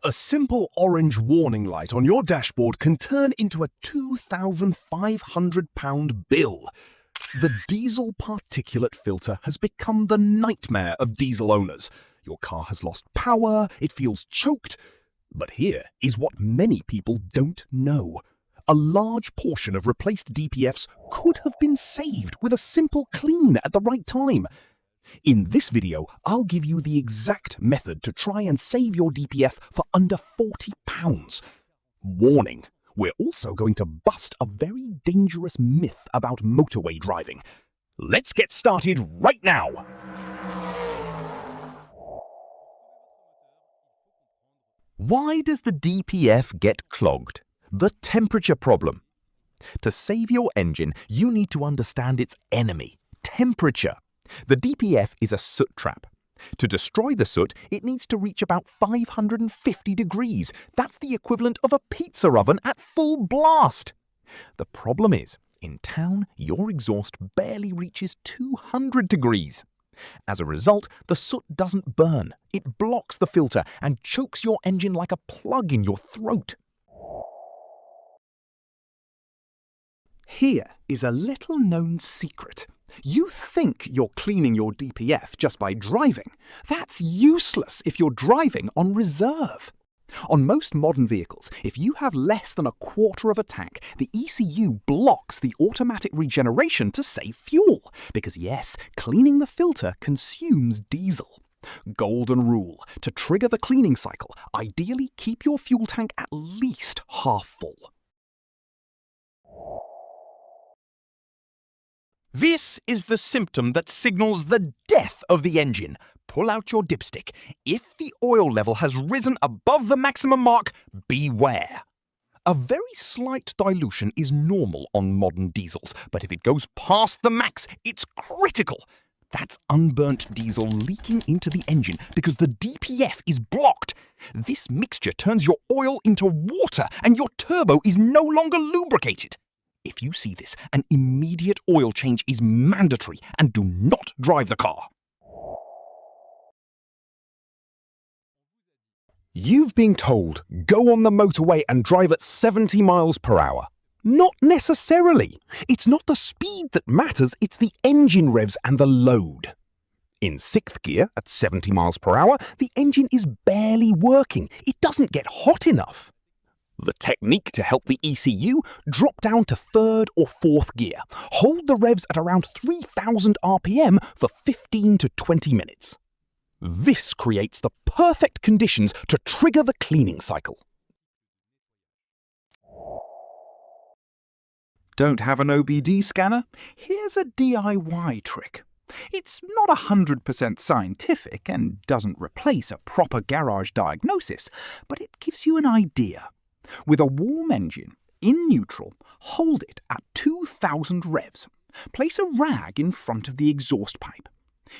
A simple orange warning light on your dashboard can turn into a £2,500 bill. The diesel particulate filter has become the nightmare of diesel owners. Your car has lost power, it feels choked. But here is what many people don't know. A large portion of replaced DPFs could have been saved with a simple clean at the right time. In this video, I'll give you the exact method to try and save your DPF for under £40. Warning, we're also going to bust a very dangerous myth about motorway driving. Let's get started right now! Why does the DPF get clogged? The temperature problem. To save your engine, you need to understand its enemy, temperature. The DPF is a soot trap. To destroy the soot, it needs to reach about 550 degrees. That's the equivalent of a pizza oven at full blast. The problem is, in town, your exhaust barely reaches 200 degrees. As a result, the soot doesn't burn. It blocks the filter and chokes your engine like a plug in your throat. Here is a little-known secret. You think you're cleaning your DPF just by driving. That's useless if you're driving on reserve. On most modern vehicles, if you have less than a quarter of a tank, the ECU blocks the automatic regeneration to save fuel. Because yes, cleaning the filter consumes diesel. Golden rule: to trigger the cleaning cycle, ideally keep your fuel tank at least half full. This is the symptom that signals the death of the engine. Pull out your dipstick. If the oil level has risen above the maximum mark, beware. A very slight dilution is normal on modern diesels, but if it goes past the max, it's critical. That's unburnt diesel leaking into the engine because the DPF is blocked. This mixture turns your oil into water and your turbo is no longer lubricated. If you see this, an immediate oil change is mandatory and do not drive the car. You've been told, go on the motorway and drive at 70 miles per hour. Not necessarily. It's not the speed that matters, it's the engine revs and the load. In 6th gear, at 70 miles per hour, the engine is barely working. It doesn't get hot enough. The technique to help the ECU: drop down to 3rd or 4th gear. Hold the revs at around 3,000 RPM for 15 to 20 minutes. This creates the perfect conditions to trigger the cleaning cycle. Don't have an OBD scanner? Here's a DIY trick. It's not 100% scientific and doesn't replace a proper garage diagnosis, but it gives you an idea. With a warm engine, in neutral, hold it at 2,000 revs. Place a rag in front of the exhaust pipe.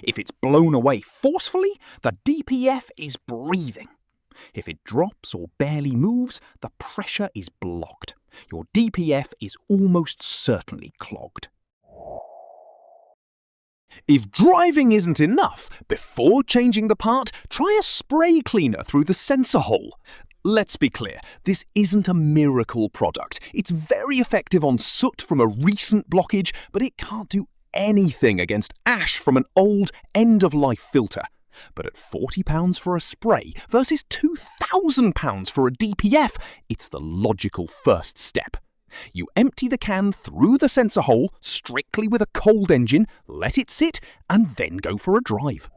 If it's blown away forcefully, the DPF is breathing. If it drops or barely moves, the pressure is blocked. Your DPF is almost certainly clogged. If driving isn't enough, before changing the part, try a spray cleaner through the sensor hole. Let's be clear, this isn't a miracle product. It's very effective on soot from a recent blockage, but it can't do anything against ash from an old end-of-life filter. But at £40 for a spray versus £2,000 for a DPF, it's the logical first step. You empty the can through the sensor hole, strictly with a cold engine, let it sit, and then go for a drive.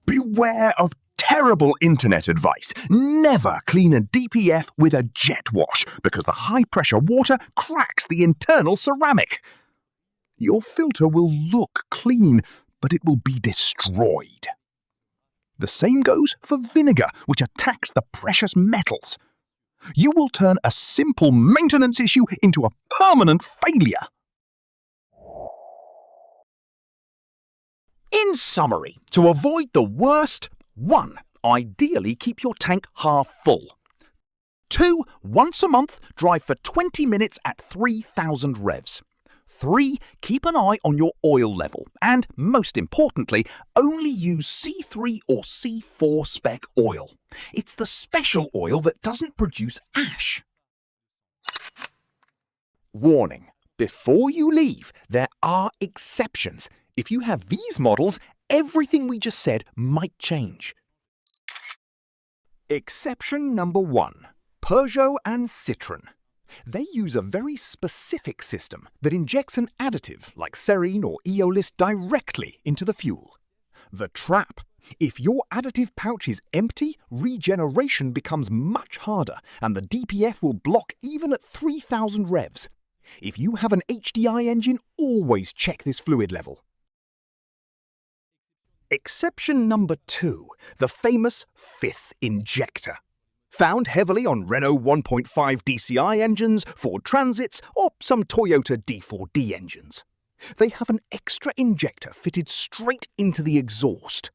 Beware of terrible internet advice. Never clean a DPF with a jet wash because the high-pressure water cracks the internal ceramic. Your filter will look clean, but it will be destroyed. The same goes for vinegar, which attacks the precious metals. You will turn a simple maintenance issue into a permanent failure. In summary, to avoid the worst: 1. Ideally keep your tank half full. 2. Once a month, drive for 20 minutes at 3,000 revs. 3. Keep an eye on your oil level. And, most importantly, only use C3 or C4 spec oil. It's the special oil that doesn't produce ash. Warning. Before you leave, there are exceptions. If you have these models, everything we just said might change. Exception number 1. Peugeot and Citroën. They use a very specific system that injects an additive like Cerine or Eolys directly into the fuel. The trap. If your additive pouch is empty, regeneration becomes much harder and the DPF will block even at 3000 revs. If you have an HDi engine, always check this fluid level. Exception number 2, the famous 5th injector. Found heavily on Renault 1.5 DCI engines, Ford Transits, or some Toyota D4D engines. They have an extra injector fitted straight into the exhaust.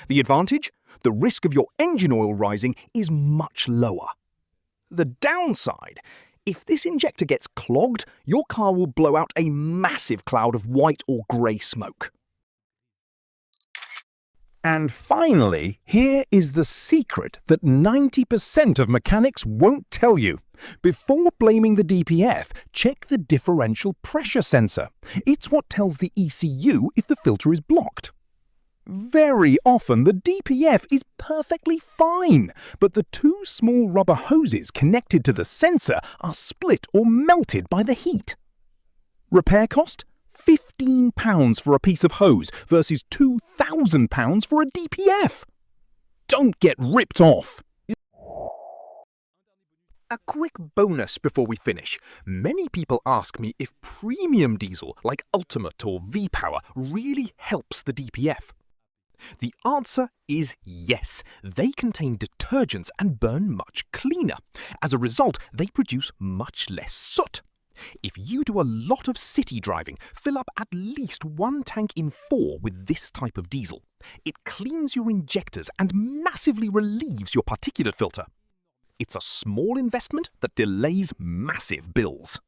The advantage? The risk of your engine oil rising is much lower. The downside? If this injector gets clogged, your car will blow out a massive cloud of white or grey smoke. And finally, here is the secret that 90% of mechanics won't tell you. Before blaming the DPF, check the differential pressure sensor. It's what tells the ECU if the filter is blocked. Very often, the DPF is perfectly fine, but the 2 small rubber hoses connected to the sensor are split or melted by the heat. Repair cost? £15 for a piece of hose versus £2,000 for a DPF. Don't get ripped off. A quick bonus before we finish. Many people ask me if premium diesel like Ultimate or V-Power really helps the DPF. The answer is yes. They contain detergents and burn much cleaner. As a result, they produce much less soot. If you do a lot of city driving, fill up at least 1 tank in 4 with this type of diesel. It cleans your injectors and massively relieves your particulate filter. It's a small investment that delays massive bills.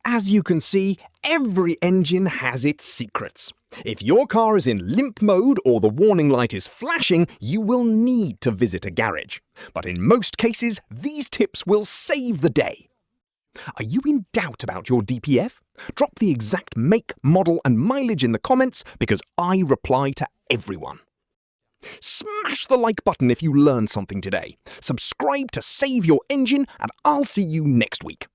As you can see, every engine has its secrets. If your car is in limp mode or the warning light is flashing, you will need to visit a garage. But in most cases, these tips will save the day. Are you in doubt about your DPF? Drop the exact make, model and mileage in the comments because I reply to everyone. Smash the like button if you learned something today. Subscribe to save your engine and I'll see you next week.